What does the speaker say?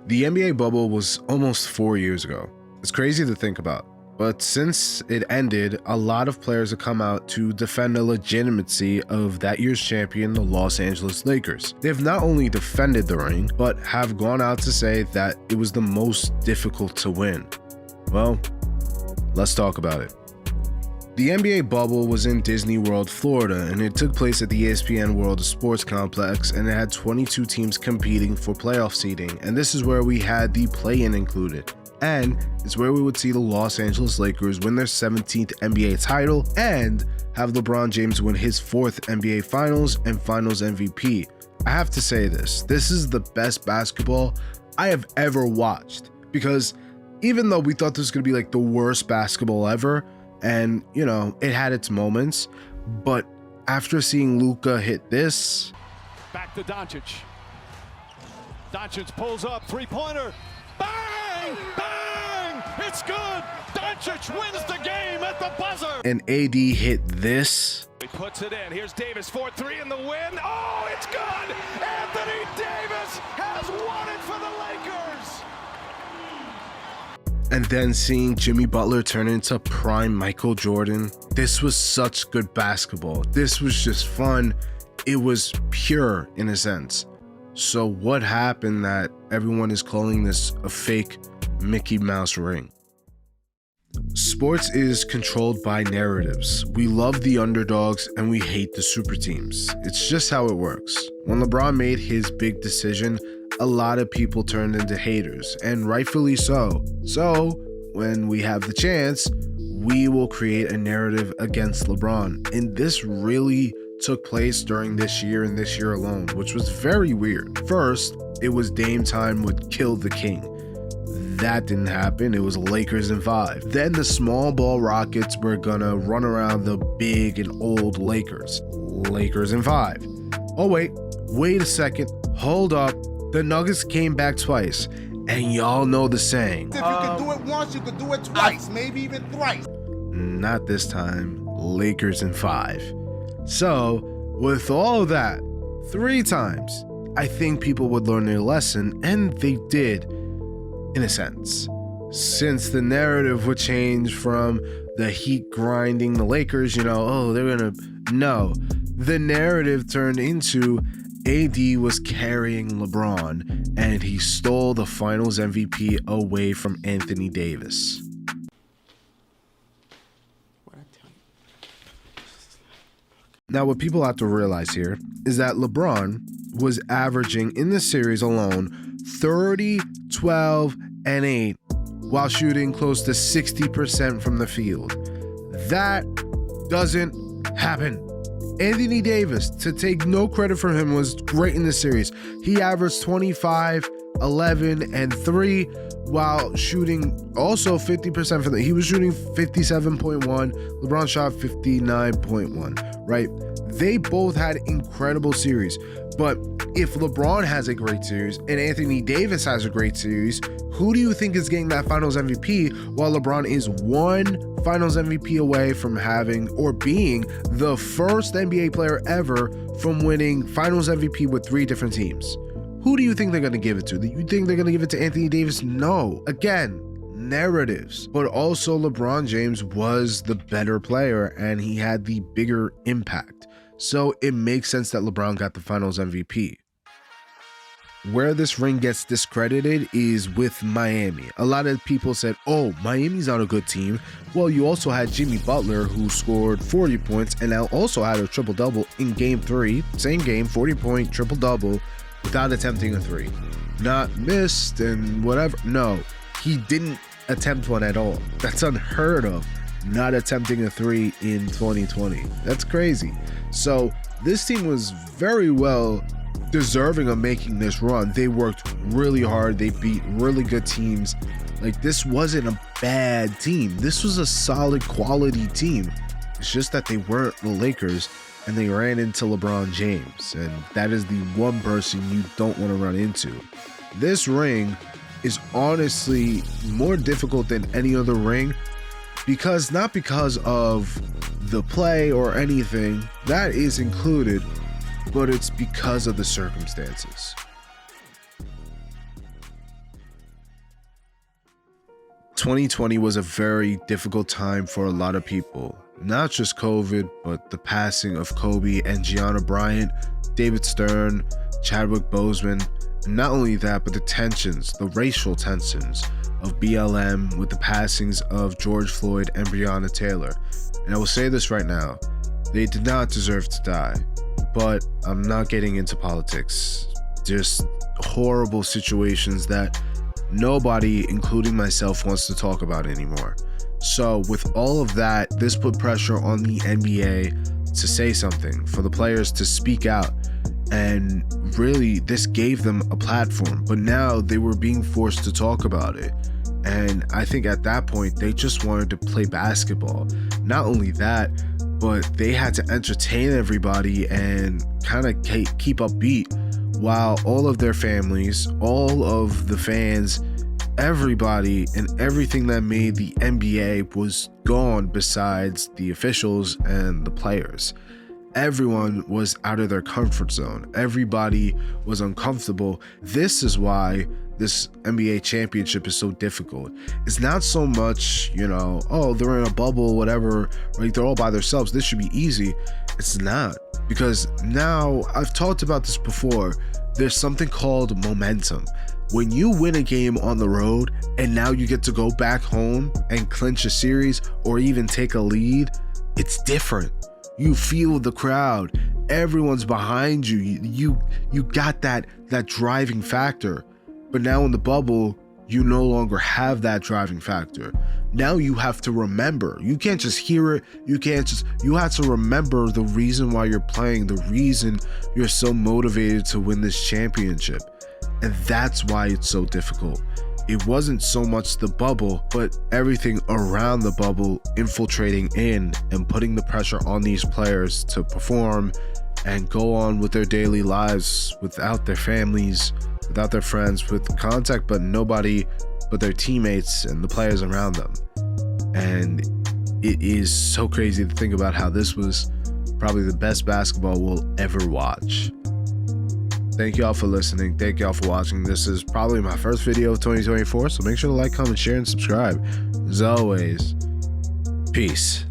The NBA bubble was almost 4 years ago. It's crazy to think about. But since it ended, a lot of players have come out to defend the legitimacy of that year's champion, the Los Angeles Lakers. They've not only defended the ring, but have gone out to say that it was the most difficult to win. Well, let's talk about it. The NBA bubble was in Disney World, Florida, and it took place at the ESPN World of Sports complex, and it had 22 teams competing for playoff seeding, and this is where we had the play-in included. And it's where we would see the Los Angeles Lakers win their 17th NBA title and have LeBron James win his 4th NBA Finals and Finals MVP. I have to say this is the best basketball I have ever watched, because even though we thought this was going to be like the worst basketball ever, and you know, it had its moments, but after seeing Luka hit this. Back to Doncic. Doncic pulls up, three-pointer. Bang! Bang! It's good! Doncic wins the game at the buzzer! And AD hit this. He puts it in. Here's Davis, 4-3 in the win. Oh, it's good! Anthony Davis has won it for the Lakers! And then seeing Jimmy Butler turn into prime Michael Jordan. This was such good basketball. This was just fun. It was pure in a sense. So what happened that everyone is calling this a fake Mickey Mouse ring? Sports is controlled by narratives. We love the underdogs and we hate the super teams. It's just how it works. When LeBron made his big decision, a lot of people turned into haters, and rightfully so. So when we have the chance, we will create a narrative against LeBron. And this really took place during this year and this year alone, which was very weird. First, it was Dame time would kill the king. That didn't happen. It was Lakers in 5. Then the small ball Rockets were gonna run around the big and old Lakers. Lakers in 5. Oh wait a second, hold up. The Nuggets came back twice, and y'all know the saying. If you can do it once, you can do it twice, maybe even thrice. Not this time, Lakers in 5. So, with all of that, 3 times, I think people would learn their lesson, and they did, in a sense. Since the narrative would change from the Heat grinding the Lakers, no. The narrative turned into AD was carrying LeBron, and he stole the Finals MVP away from Anthony Davis. Now, what people have to realize here is that LeBron was averaging in the series alone 30, 12, and 8 while shooting close to 60% from the field. That doesn't happen. Anthony Davis, to take no credit from him, was great in this series. He averaged 25, 11, and 3 while shooting also 50% from he was shooting 57.1. LeBron shot 59.1, right? They both had incredible series. But if LeBron has a great series and Anthony Davis has a great series, who do you think is getting that Finals MVP while LeBron is 1 Finals MVP away from having or being the first NBA player ever from winning Finals MVP with 3 different teams? Who do you think they're going to give it to? Do you think they're going to give it to Anthony Davis? No. Again, narratives. But also LeBron James was the better player and he had the bigger impact. So it makes sense that LeBron got the Finals MVP. Where this ring gets discredited is with Miami. A lot of people said, oh, Miami's not a good team. Well, you also had Jimmy Butler, who scored 40 points and now also had a triple-double in Game 3. Same game, 40-point triple-double without attempting a 3. Not missed and whatever. No, he didn't attempt one at all. That's unheard of. Not attempting a 3 in 2020. That's crazy. So this team was very well deserving of making this run. They worked really hard. They beat really good teams. Like, this wasn't a bad team. This was a solid quality team. It's just that they weren't the Lakers and they ran into LeBron James. And that is the one person you don't want to run into. This ring is honestly more difficult than any other ring because not because of the play or anything that is included, but it's because of the circumstances. 2020 was a very difficult time for a lot of people. Not just COVID, but the passing of Kobe and Gianna Bryant, David Stern, Chadwick Boseman. And not only that, but the tensions, the racial tensions of BLM with the passings of George Floyd and Breonna Taylor. And I will say this right now, they did not deserve to die. But I'm not getting into politics. Just horrible situations that nobody, including myself, wants to talk about anymore. So with all of that, this put pressure on the NBA to say something, for the players to speak out. And really, this gave them a platform. But now they were being forced to talk about it. And I think at that point, they just wanted to play basketball. Not only that, but they had to entertain everybody and kind of keep upbeat while all of their families, all of the fans, everybody and everything that made the NBA was gone besides the officials and the players. Everyone was out of their comfort zone. Everybody was uncomfortable. This is why this NBA championship is so difficult. It's not so much, oh, they're in a bubble, whatever, like they're all by themselves. This should be easy. It's not, because now, I've talked about this before, there's something called momentum. When you win a game on the road and now you get to go back home and clinch a series or even take a lead, it's different. You feel the crowd. Everyone's behind you. You got that driving factor. But now in the bubble, you no longer have that driving factor. Now you have to remember. You can't just hear it. You have to remember the reason why you're playing, the reason you're so motivated to win this championship. And that's why it's so difficult. It wasn't so much the bubble, but everything around the bubble infiltrating in and putting the pressure on these players to perform and go on with their daily lives without their families, without their friends, with contact but nobody but their teammates and the players around them. And it is so crazy to think about how this was probably the best basketball we'll ever watch. Thank y'all for listening. Thank y'all for watching. This is probably my first video of 2024, so make sure to like, comment, share, and subscribe. As always, peace.